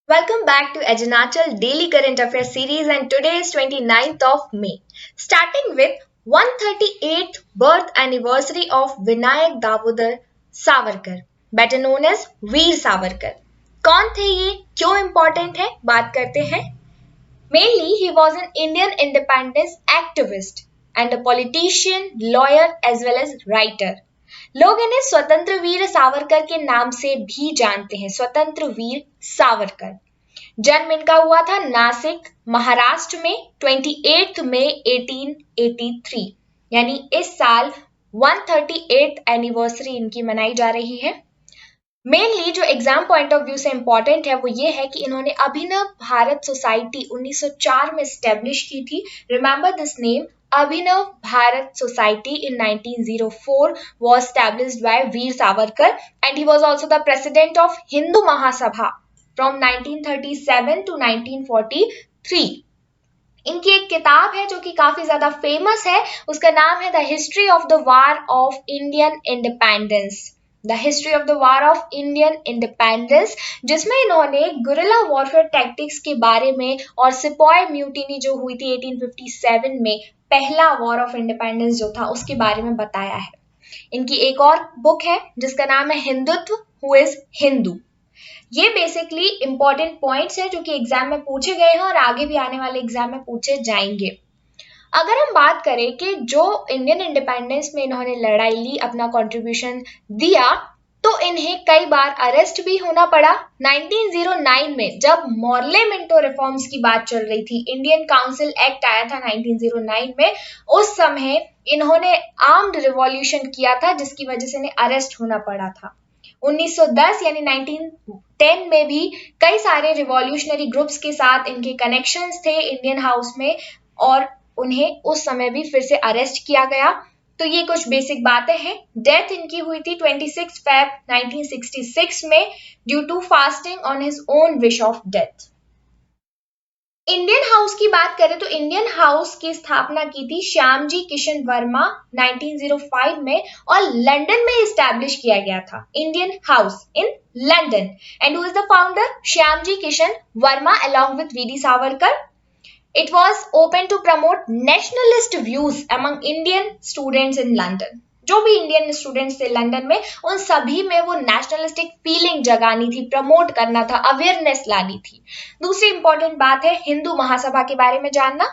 Welcome back to Ajinachal Daily Current Affairs series, and today is 29th of May. Starting with 138th birth anniversary of Vinayak Damodar Savarkar, better known as Veer Savarkar. कौन थे ये, क्यों important है, बात करते हैं. Mainly, he was an Indian independence activist and a politician, lawyer as well as writer. लोग इन्हें स्वतंत्र वीर सावरकर के नाम से भी जानते हैं. स्वतंत्र वीर सावरकर. जन्म इनका हुआ था नासिक महाराष्ट्र में 28 मई 1883, यानी इस साल 138th एनिवर्सरी इनकी मनाई जा रही है. मेनली जो एग्जाम पॉइंट ऑफ व्यू से इंपॉर्टेंट है वो ये है कि इन्होंने अभिनव भारत सोसाइटी 1904 में स्टेब्लिश की थी. Remember this name, Abhinav Bharat society in 1904 was established by Veer Savarkar and he was also the president of Hindu Mahasabha from 1937 to 1943. इनकी एक किताब है जो कि काफी ज्यादा फेमस है, उसका नाम है the history of the war of Indian independence. The history of the war of Indian independence, जिसमें इन्होंने गुरिल्ला वॉरफेयर टैक्टिक्स के बारे में और सिपॉय म्यूटिनी जो हुई थी 1857 में, पहला वॉर ऑफ इंडिपेंडेंस जो था, उसके बारे में बताया है. इनकी एक और बुक है जिसका नाम है हिंदुत्व, हु इज हिंदू. ये बेसिकली इंपॉर्टेंट पॉइंट्स है जो कि एग्जाम में पूछे गए हैं और आगे भी आने वाले एग्जाम में पूछे जाएंगे. अगर हम बात करें कि जो इंडियन इंडिपेंडेंस में इन्होंने लड़ाई ली, अपना कंट्रीब्यूशन दिया, तो इन्हें कई बार अरेस्ट भी होना पड़ा. 1909 में जब मॉर्ले मिंटो रिफॉर्म्स की बात चल रही थी, इंडियन काउंसिल एक्ट आया था 1909 में, उस समय इन्होंने आर्म्ड रिवॉल्यूशन किया था जिसकी वजह से इन्हें अरेस्ट होना पड़ा था. 1910 यानी 1910 में भी कई सारे रिवॉल्यूशनरी ग्रुप्स के साथ इनके कनेक्शंस थे इंडियन हाउस में और उन्हें उस समय भी फिर से अरेस्ट किया गया. तो ये कुछ बेसिक बातें हैं. डेथ इनकी हुई थी 26 फेब 1966 में due to fasting on his own wish of death. Indian house की बात करें तो इंडियन हाउस की स्थापना की थी श्यामजी किशन वर्मा 1905 में और लंदन में इस्टेब्लिश किया गया था. Indian house in London. And who is the founder? Shyamji Kishan Varma along with VD Savarkar. It was open to promote nationalist views among Indian students in London. जो भी इंडियन स्टूडेंट्स थे लंदन में, उन सभी में वो नेशनलिस्टिक फीलिंग जगानी थी, प्रमोट करना था, अवेयरनेस लानी थी. दूसरी इंपॉर्टेंट बात है हिंदू महासभा के बारे में जानना.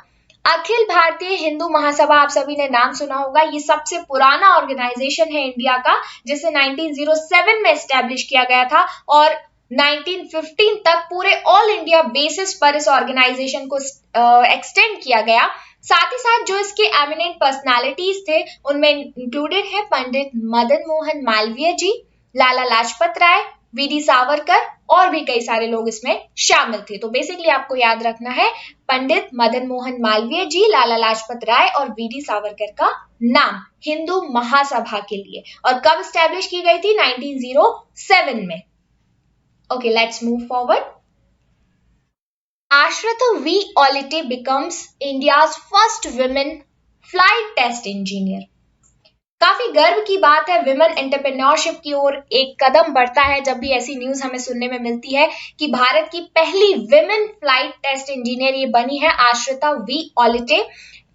अखिल भारतीय हिंदू महासभा, आप सभी ने नाम सुना होगा. ये सबसे पुराना ऑर्गेनाइजेशन है इंडिया का, जिसे 1907 में एस्टेब्लिश किया गया था और 1915 तक पूरे ऑल इंडिया बेसिस पर इस ऑर्गेनाइजेशन को एक्सटेंड किया गया. साथ ही साथ जो इसके एमिनेंट पर्सनालिटीज थे उनमें इंक्लूडेड है पंडित मदन मोहन मालवीय जी, लाला लाजपत राय, वीडी सावरकर और भी कई सारे लोग इसमें शामिल थे. तो बेसिकली आपको याद रखना है पंडित मदन मोहन मालवीय जी, लाला लाजपत राय और वीडी सावरकर का नाम हिंदू महासभा के लिए. और कब स्टैब्लिश की गई थी? 1907 में. Okay, let's move forward. Ashrita V. Olite becomes India's first women flight test engineer. काफी गर्व की बात है, विमेन एंटरप्रेन्योरशिप की ओर एक कदम बढ़ता है जब भी ऐसी न्यूज हमें सुनने में मिलती है कि भारत की पहली विमेन फ्लाइट टेस्ट इंजीनियर ये बनी है आश्रिता वी ऑलिटे.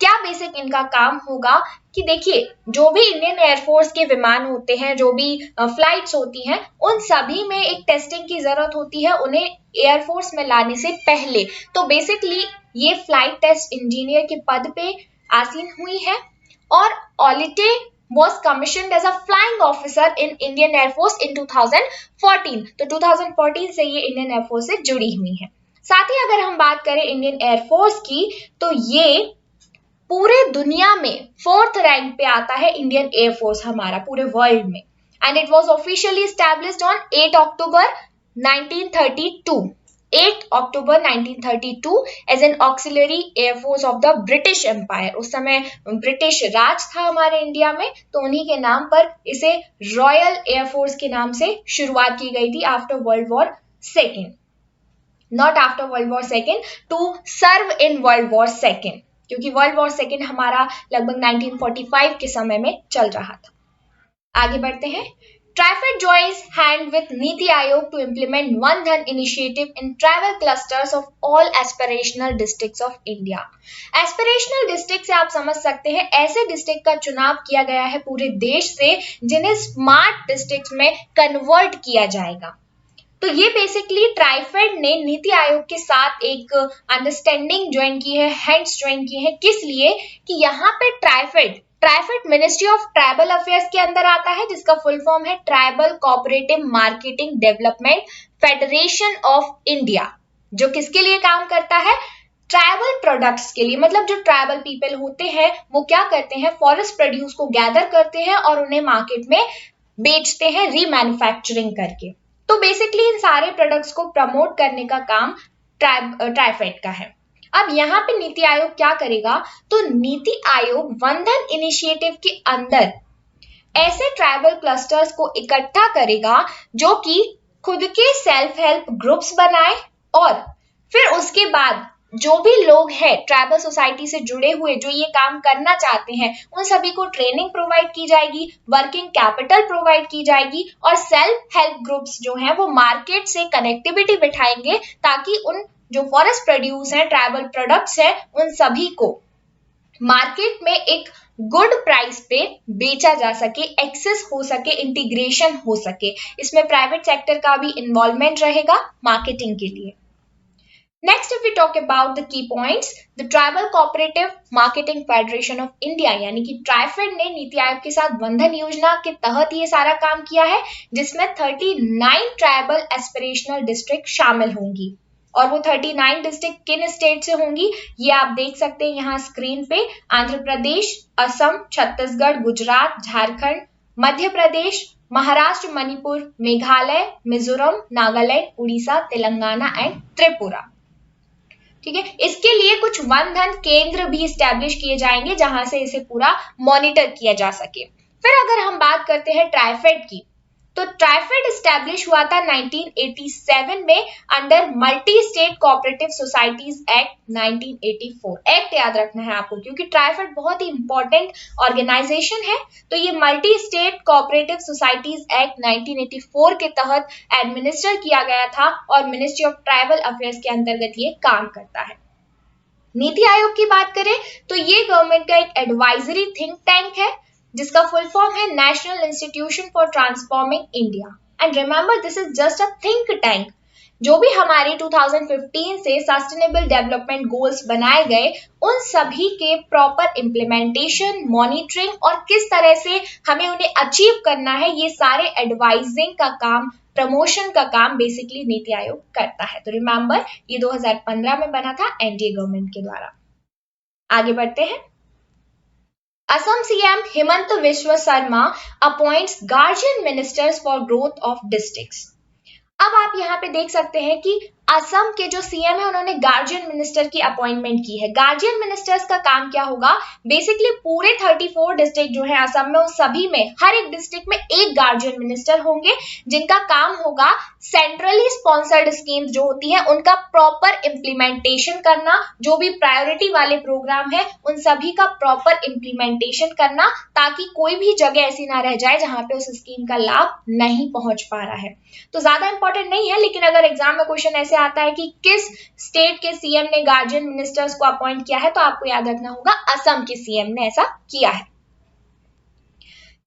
क्या बेसिक इनका काम होगा कि देखिए, जो भी इंडियन एयरफोर्स के विमान होते हैं, जो भी फ्लाइट्स होती हैं, उन सभी में एक टेस्टिंग की जरूरत होती है उन्हें एयरफोर्स में लाने से पहले. तो बेसिकली ये फ्लाइट टेस्ट इंजीनियर के पद पे आसीन हुई है और ऑलिटे was commissioned as a flying officer in Indian Air Force in 2014. तो 2014 से ये इंडियन एयरफोर्स से जुड़ी हुई है. साथ ही अगर हम बात करें इंडियन एयरफोर्स की, तो ये पूरे दुनिया में 4th रैंक पे आता है इंडियन एयरफोर्स हमारा पूरे वर्ल्ड में. And it was officially established on 8 October 1932. 8 October 1932 as an auxiliary air force of the British empire. उस समय ब्रिटिश राज था हमारे इंडिया में, तो उन्हीं के नाम पर इसे रॉयल एयरफोर्स के नाम से शुरुआत की गई थी after world war second. Not after world war second, to serve in world war second, क्योंकि वर्ल्ड वॉर सेकेंड हमारा लगभग 1945 के समय में चल रहा था. आगे बढ़ते हैं. TRIFED joins hand with Niti Aayog to implement One Dhan initiative in travel clusters of all aspirational districts of India. Aspirational district से आप समझ सकते हैं ऐसे डिस्ट्रिक्ट का चुनाव किया गया है पूरे देश से जिन्हें स्मार्ट डिस्ट्रिक्ट्स में कन्वर्ट किया जाएगा। तो ये बेसिकली ट्राइफेड ने नीति आयोग के साथ एक अंडरस्टैंडिंग ज्वाइन की है, हैंड्स ज्वाइन की है। किस लिए कि यहाँ पे TRIFED ministry of tribal affairs के अंदर आता है, जिसका फुल फॉर्म है tribal cooperative marketing development federation of India, जो किसके लिए काम करता है, ट्राइबल प्रोडक्ट्स के लिए। मतलब जो ट्राइबल पीपल होते हैं वो क्या करते हैं, फॉरेस्ट प्रोड्यूस को गैदर करते हैं और उन्हें मार्केट में बेचते हैं रीमैन्युफैक्चरिंग करके। तो बेसिकली इन सारे प्रोडक्ट्स को प्रमोट करने का काम ट्राइफेड का है। अब यहाँ पे नीति आयोग क्या करेगा, तो नीति आयोग वन धन इनिशिएटिव के अंदर ऐसे ट्राइबल क्लस्टर्स को इकट्ठा करेगा जो कि खुद के सेल्फ हेल्प ग्रुप्स बनाए और फिर उसके बाद जो भी लोग हैं ट्राइबल सोसाइटी से जुड़े हुए जो ये काम करना चाहते हैं उन सभी को ट्रेनिंग प्रोवाइड की जाएगी, वर्किंग कैपिटल प्रोवाइड की जाएगी और सेल्फ हेल्प ग्रुप्स जो हैं वो मार्केट से कनेक्टिविटी बिठाएंगे ताकि उन जो फॉरेस्ट प्रोड्यूस हैं, ट्राइबल प्रोडक्ट्स हैं, उन सभी को मार्केट में एक गुड प्राइस पे बेचा जा सके, एक्सेस हो सके, इंटीग्रेशन हो सके। इसमें प्राइवेट सेक्टर का भी इन्वॉल्वमेंट रहेगा मार्केटिंग के लिए। Next, if we talk about the key points, the Tribal Cooperative Marketing Federation of India यानी कि ट्राइफेड ने नीति आयोग के साथ वंदन योजना के तहत ये सारा काम किया है, जिसमें 39 ट्राइबल एस्पिरेशनल डिस्ट्रिक्ट शामिल होंगी। और वो 39 डिस्ट्रिक्ट किन स्टेट से होंगी ये आप देख सकते हैं यहाँ स्क्रीन पे। आंध्र प्रदेश, असम, छत्तीसगढ़, गुजरात, झारखंड, मध्य प्रदेश, महाराष्ट्र, मणिपुर, मेघालय, मिजोरम, नागालैंड, उड़ीसा, तेलंगाना एंड त्रिपुरा। ठीक है, इसके लिए कुछ वन धन केंद्र भी स्टैब्लिश किए जाएंगे जहां से इसे पूरा मॉनिटर किया जा सके। फिर अगर हम बात करते हैं ट्राइफेड की, तो ट्राइफेड स्टैब्लिश हुआ था 1987 में under multi state cooperative societies act 1984। Act याद रखना है आपको क्योंकि ट्राइफेड बहुत ही इंपॉर्टेंट ऑर्गेनाइजेशन है। तो ये multi state cooperative societies act 1984 के तहत एडमिनिस्टर किया गया था और मिनिस्ट्री ऑफ ट्राइबल अफेयर्स के अंतर्गत ये काम करता है। नीति आयोग की बात करें तो ये गवर्नमेंट का एक एडवाइजरी थिंक टैंक है जिसका फुल फॉर्म है national institution for transforming India. And remember this is just a think tank. जो भी हमारे 2015 से सस्टेनेबल डेवलपमेंट गोल्स बनाए गए उन सभी के प्रॉपर इम्प्लीमेंटेशन, मॉनिटरिंग और किस तरह से हमें उन्हें अचीव करना है, ये सारे एडवाइजिंग का काम, प्रमोशन का काम बेसिकली नीति आयोग करता है। तो रिमेंबर ये 2015 में बना था एनडीए गवर्नमेंट के द्वारा। आगे बढ़ते हैं। असम सीएम हिमंत विश्व Sharma appoints guardian ministers for growth of districts. अब आप यहाँ पे देख सकते हैं कि असम के जो सीएम है उन्होंने गार्जियन मिनिस्टर की अपॉइंटमेंट की है। गार्जियन मिनिस्टर्स का काम क्या होगा, बेसिकली पूरे 34 डिस्ट्रिक्ट जो है असम में, उन सभी में हर एक डिस्ट्रिक्ट में एक गार्जियन मिनिस्टर होंगे जिनका काम होगा सेंट्रली स्पॉन्सर्ड स्कीम्स जो होती है उनका प्रॉपर इम्प्लीमेंटेशन करना, जो भी प्रायोरिटी वाले प्रोग्राम है उन सभी का प्रॉपर इम्प्लीमेंटेशन करना ताकि कोई भी जगह ऐसी ना रह जाए जहां पे उस स्कीम का लाभ नहीं पहुंच पा रहा है। तो ज्यादा इंपॉर्टेंट नहीं है, लेकिन अगर एग्जाम में क्वेश्चन ऐसे आता है कि किस स्टेट के सीएम ने गार्जियन मिनिस्टर्स को अपॉइंट किया है तो आपको याद रखना होगा असम के सीएम ने ऐसा किया है।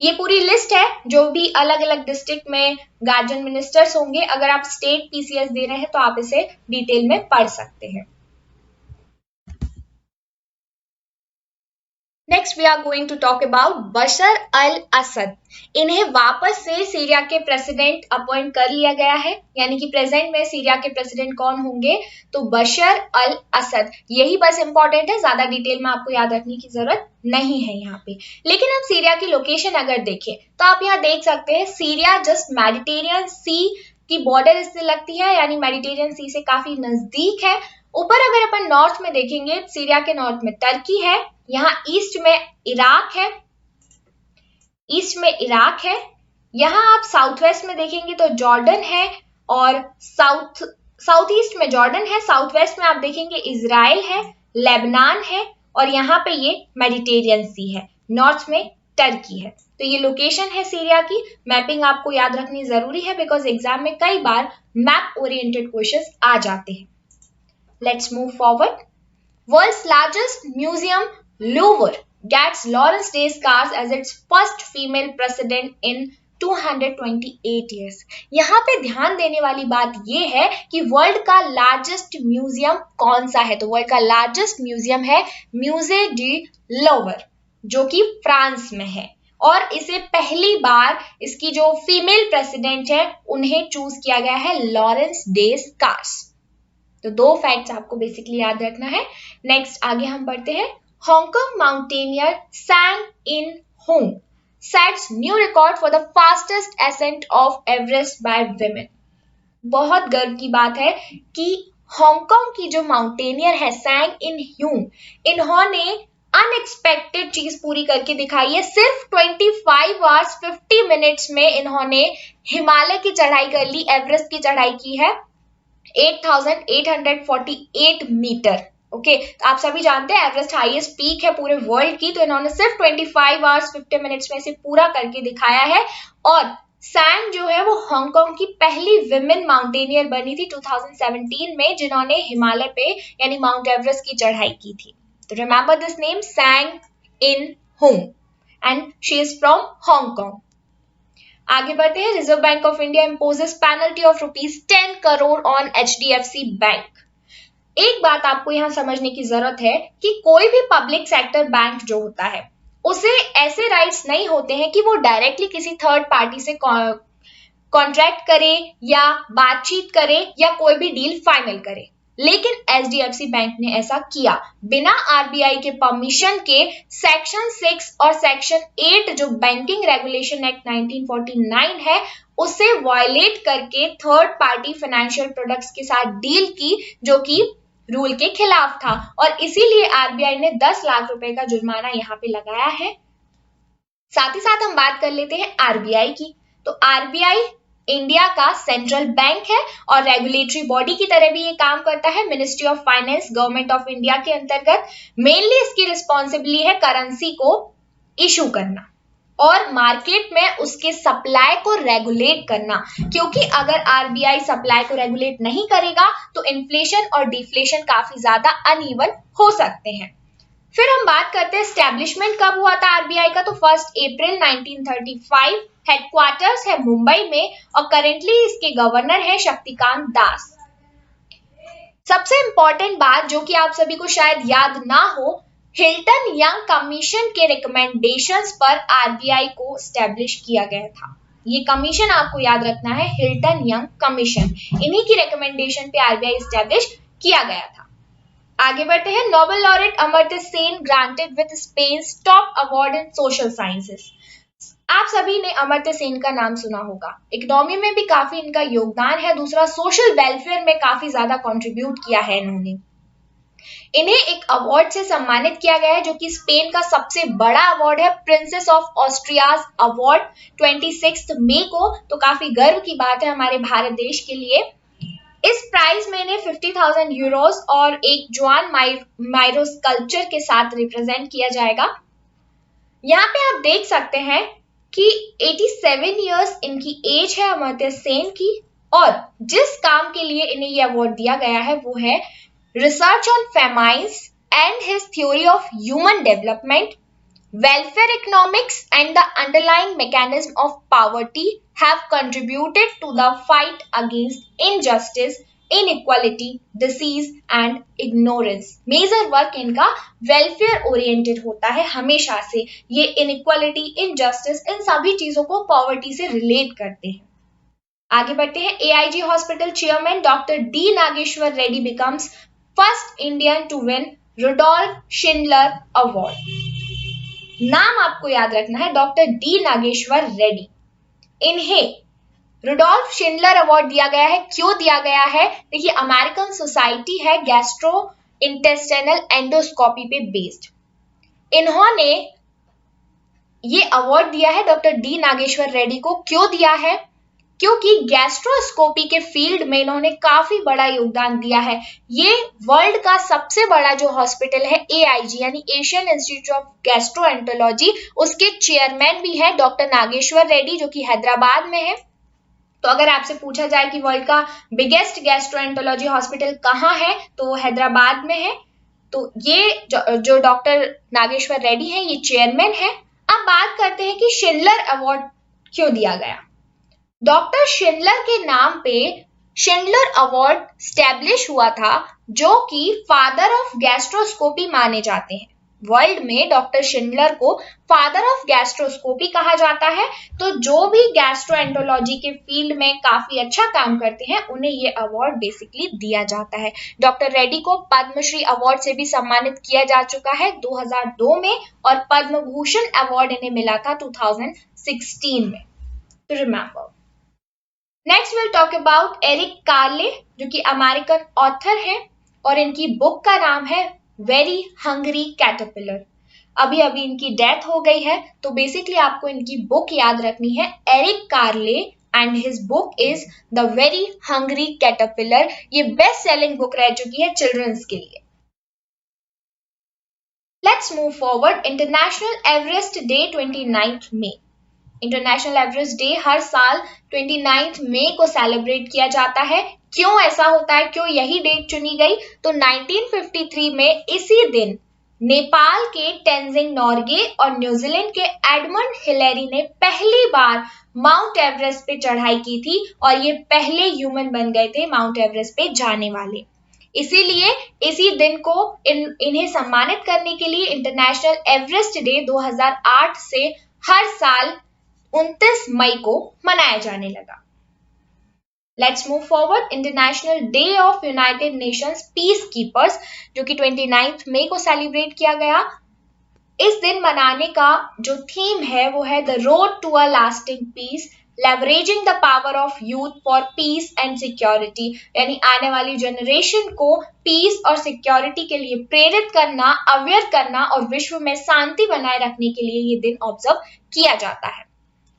ये पूरी लिस्ट है जो भी अलग अलग डिस्ट्रिक्ट में गार्जियन मिनिस्टर्स होंगे। अगर आप स्टेट पीसीएस दे रहे हैं तो आप इसे डिटेल में पढ़ सकते हैं। Next we are going to talk about Bashar al Assad. इन्हें वापस से सीरिया के प्रेसिडेंट अपॉइंट कर लिया गया है, यानी कि प्रेजेंट में सीरिया के प्रेसिडेंट कौन होंगे, तो बशर अल असद। यही बस इंपॉर्टेंट है, ज्यादा डिटेल में आपको याद रखने की जरूरत नहीं है यहाँ पे। लेकिन हम सीरिया की लोकेशन अगर देखें तो आप यहाँ देख सकते हैं सीरिया जस्ट मेडिटेरियन सी की बॉर्डर इससे लगती है, यानी मेडिटेरियन सी से काफी नजदीक है। ऊपर अगर अपन नॉर्थ में देखेंगे, सीरिया के नॉर्थ में टर्की है, यहाँ ईस्ट में इराक है, यहाँ आप साउथ वेस्ट में देखेंगे तो जॉर्डन है और साउथ ईस्ट में जॉर्डन है, साउथ वेस्ट में आप देखेंगे इजराइल है, लेबनान है और यहाँ पे ये मेडिटेरियन सी है, नॉर्थ में टर्की है। तो ये लोकेशन है सीरिया की। मैपिंग आपको याद रखनी जरूरी है बिकॉज एग्जाम में कई बार मैप ओरिएंटेड क्वेश्चंस आ जाते हैं। Let's move forward. World's largest museum Louvre gets Lawrence Day's cars as its first female president in 228 years। यहाँ पे ध्यान देने वाली बात ये है कि वर्ल्ड का लार्जेस्ट म्यूजियम कौन सा है। तो वर्ल्ड का लार्जेस्ट म्यूजियम है म्यूजे डी लोवर जो कि फ्रांस में है और इसे पहली बार इसकी जो फीमेल प्रेसिडेंट है उन्हें चूज किया गया है लॉरेंस डेज कार्स। तो दो फैक्ट्स आपको बेसिकली याद रखना है। नेक्स्ट आगे हम बढ़ते हैं। Hong Kong mountaineer Tsang Yin Hung sets new record for the fastest ascent of Everest by women. बहुत गर्व की बात है कि हांगकांग की जो माउंटेनियर है सैंग इन ह्यूंग, इन्होंने अनएक्सपेक्टेड चीज पूरी करके दिखाई है। सिर्फ 25 आवर्स 50 मिनट्स में इन्होंने हिमालय की चढ़ाई कर ली, एवरेस्ट की चढ़ाई की है 8,848 मीटर। ओके, तो आप सभी जानते हैं एवरेस्ट हाईएस्ट पीक है पूरे वर्ल्ड की। तो इन्होंने सिर्फ 25 आवर्स 50 मिनट्स में इसे पूरा करके दिखाया है। और सैंग जो है वो हांगकांग की पहली विमेन माउंटेनियर बनी थी 2017 में जिन्होंने हिमालय पे यानी माउंट एवरेस्ट की चढ़ाई की थी। तो remember this name सैंग Yin Hong and she is from Hong Kong. आगे बढ़ते हैं। Reserve bank of India imposes penalty of ₹10 crore on HDFC bank. एक बात आपको यहां समझने की जरूरत है कि कोई भी पब्लिक सेक्टर बैंक जो होता है उसे ऐसे राइट्स नहीं होते हैं कि वो डायरेक्टली किसी थर्ड पार्टी से कॉन्ट्रैक्ट करे या बातचीत करे या कोई भी डील फाइनल करे। लेकिन HDFC बैंक ने ऐसा किया बिना RBI के परमिशन के। सेक्शन 6 और सेक्शन 8 जो बैंकिंग रेगुलेशन एक्ट 1949 है उसे वायलेट करके थर्ड पार्टी फाइनेंशियल प्रोडक्ट्स के साथ डील की जो कि रूल के खिलाफ था और इसीलिए RBI ने 10 लाख रुपए का जुर्माना यहाँ पे लगाया है। साथ ही साथ हम बात कर लेते हैं RBI की। तो RBI इंडिया का सेंट्रल बैंक है और रेगुलेटरी बॉडी की तरह भी ये काम करता है। Ministry of finance government of India के अंतर्गत मेनली इसकी रिस्पॉन्सिबिलिटी है करेंसी को इशू करना और मार्केट में उसके सप्लाई को रेगुलेट करना, क्योंकि अगर RBI सप्लाई को रेगुलेट नहीं करेगा तो इन्फ्लेशन और डिफ्लेशन काफी ज्यादा अनइवन हो सकते हैं। फिर हम बात करते हैं एस्टेब्लिशमेंट कब हुआ था RBI का। तो 1 अप्रैल 1935। हेडक्वार्टर्स है मुंबई में और करेंटली इसके गवर्नर है शक्तिकांत दास। सबसे इंपॉर्टेंट बात जो कि आप सभी को शायद याद ना हो, हिल्टन यंग कमीशन के रिकमेंडेशंस पर RBI को एस्टेब्लिश किया गया था। ये कमीशन आपको याद रखना है, हिल्टन यंग कमीशन, इन्हीं की रिकमेंडेशन पे RBI एस्टेब्लिश किया गया था। आगे बढ़ते हैं। Nobel laureate Amartya Sen granted with spans top award in social sciences. आप सभी ने अमर्त्य सेन का नाम सुना होगा। इकोनॉमी में भी काफी इनका योगदान है, दूसरा सोशल वेलफेयर में काफी ज्यादा कंट्रीब्यूट किया है इन्होंने। इन्हें एक अवार्ड से सम्मानित किया गया है जो कि स्पेन का सबसे बड़ा अवार्ड है, प्रिंसेस ऑफ ऑस्ट्रियाज अवार्ड 26 मई को। तो काफी गर्व की बात है हमारे भारत देश के लिए। इस प्राइज में इन्हें 50,000 यूरोस और एक जुआन माइरो स्कल्पचर के साथ रिप्रेजेंट किया जाएगा। यहाँ पे आप देख सकते हैं कि 87 इयर्स इनकी एज है अमर्त्य सेन की और जिस काम के लिए इन्हें ये अवार्ड दिया गया है वो है research on famines and his theory of human development, welfare economics and the underlying mechanism of poverty have contributed to the fight against injustice, inequality, disease and ignorance. Major work इनका welfare oriented होता है हमेशा से। ये inequality, injustice, इन सभी चीजों को poverty से रिलेट करते हैं। आगे बढ़ते हैं। AIG hospital chairman doctor D Nageshwar Reddy becomes first Indian to win Rudolf Schindler award. नाम आपको याद रखना है, डॉक्टर डी नागेश्वर रेड्डी। इन्हें रुडोल्फ शिंडलर अवार्ड दिया गया है। क्यों दिया गया है? देखिए, अमेरिकन सोसाइटी है गैस्ट्रो इंटेस्टाइनल एंडोस्कोपी पे बेस्ड। इन्होंने ये अवार्ड दिया है डॉक्टर डी नागेश्वर रेड्डी को। क्यों दिया है? क्योंकि गैस्ट्रोस्कोपी के फील्ड में इन्होंने काफी बड़ा योगदान दिया है। ये वर्ल्ड का सबसे बड़ा जो हॉस्पिटल है AIG यानी एशियन इंस्टीट्यूट ऑफ गैस्ट्रोएंटरोलॉजी, उसके चेयरमैन भी है डॉक्टर नागेश्वर रेड्डी, जो कि हैदराबाद में है। तो अगर आपसे पूछा जाए कि वर्ल्ड का बिगेस्ट गैस्ट्रोएंटरोलॉजी हॉस्पिटल कहाँ है, तो वो हैदराबाद में है। तो ये जो डॉक्टर नागेश्वर रेड्डी है, ये चेयरमैन है। अब बात करते हैं कि शिंडलर अवार्ड क्यों दिया गया। डॉक्टर शिंडलर के नाम पे शिंडलर अवार्ड स्टैब्लिश हुआ था, जो कि फादर ऑफ गैस्ट्रोस्कोपी माने जाते हैं। वर्ल्ड में डॉक्टर शिंडलर को फादर ऑफ गैस्ट्रोस्कोपी कहा जाता है। तो जो भी गैस्ट्रोएंटरोलॉजी के फील्ड में काफी अच्छा काम करते हैं, उन्हें ये अवार्ड बेसिकली दिया जाता है। डॉक्टर रेड्डी को पद्मश्री अवार्ड से भी सम्मानित किया जा चुका है 2002 में, और पद्म भूषण अवार्ड इन्हें मिला था 2016 में। तो remember. Next will talk about Eric Carle, जो कि अमेरिकन ऑथर है, और इनकी बुक का नाम है वेरी हंग्री कैटरपिलर। अभी अभी इनकी डेथ हो गई है, तो बेसिकली आपको इनकी बुक याद रखनी है, Eric Carle, and his book is the very hungry caterpillar. ये बेस्ट सेलिंग बुक रह चुकी है चिल्ड्रंस के लिए। Let's move forward. International Everest day 29 मई। इंटरनेशनल एवरेस्ट डे हर साल 29 मई को सेलिब्रेट किया जाता है। क्यों ऐसा होता है, क्यों यही डेट चुनी गई? तो 1953 में इसी दिन नेपाल के टेंजिंग नोर्गे और न्यूजीलैंड के एडमंड हिलेरी ने पहली बार माउंट एवरेस्ट पे चढ़ाई की थी, और ये पहले ह्यूमन बन गए थे माउंट एवरेस्ट पे जाने वाले। इसीलिए इसी दिन को इन्हें सम्मानित करने के लिए इंटरनेशनल एवरेस्ट डे 2008 से हर साल 29 मई को मनाया जाने लगा। Let's move forward. International day of United Nations peace keepers, जो कि 29 मई को सेलिब्रेट किया गया। इस दिन मनाने का जो थीम है वो है the road to a lasting peace, leveraging the power of youth for peace and security, यानी आने वाली जनरेशन को पीस और सिक्योरिटी के लिए प्रेरित करना, अवेयर करना, और विश्व में शांति बनाए रखने के लिए ये दिन ऑब्जर्व किया जाता है।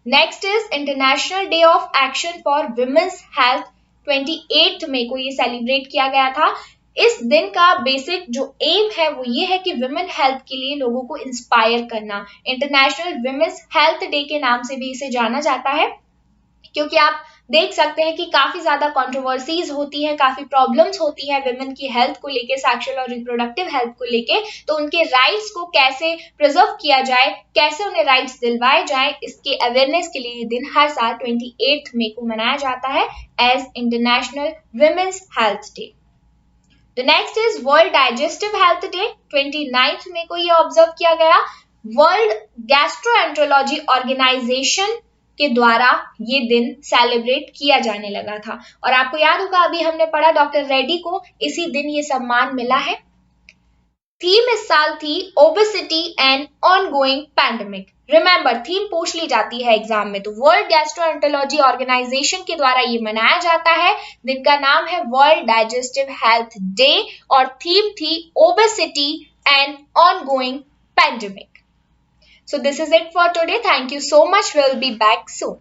Next is international day of action for women's health. 28 मई को ये सेलिब्रेट किया गया था। इस दिन का बेसिक जो एम है वो ये है कि विमेन हेल्थ के लिए लोगों को इंस्पायर करना। इंटरनेशनल विमेंस हेल्थ डे के नाम से भी इसे जाना जाता है, क्योंकि आप देख सकते हैं कि काफी ज्यादा कंट्रोवर्सीज होती है, काफी प्रॉब्लम्स होती है विमेन की हेल्थ को लेके, सेक्सुअल और रिप्रोडक्टिव हेल्थ को लेके। तो उनके राइट्स को कैसे प्रिजर्व किया जाए, कैसे उन्हें राइट्स दिलवाए जाए, इसके अवेयरनेस के लिए ये दिन हर साल 28 मई को मनाया जाता है as international women's health day. The next is world digestive health day. 29 मई को ये ऑब्जर्व किया गया। वर्ल्ड गैस्ट्रोएंटरोलॉजी ऑर्गेनाइजेशन के द्वारा ये दिन सेलिब्रेट किया जाने लगा था। और आपको याद होगा अभी हमने पढ़ा डॉक्टर रेड्डी को इसी दिन ये सम्मान मिला है। थीम इस साल थी obesity and ongoing pandemic. Remember, theme पूछ ली जाती है एग्जाम में, तो वर्ल्ड गैस्ट्रोएंटरोलॉजी ऑर्गेनाइजेशन के द्वारा ये मनाया जाता है। दिन का नाम है वर्ल्ड डाइजेस्टिव हेल्थ डे, और थीम थी obesity and ongoing pandemic. So this is it for today. Thank you so much. We'll be back soon.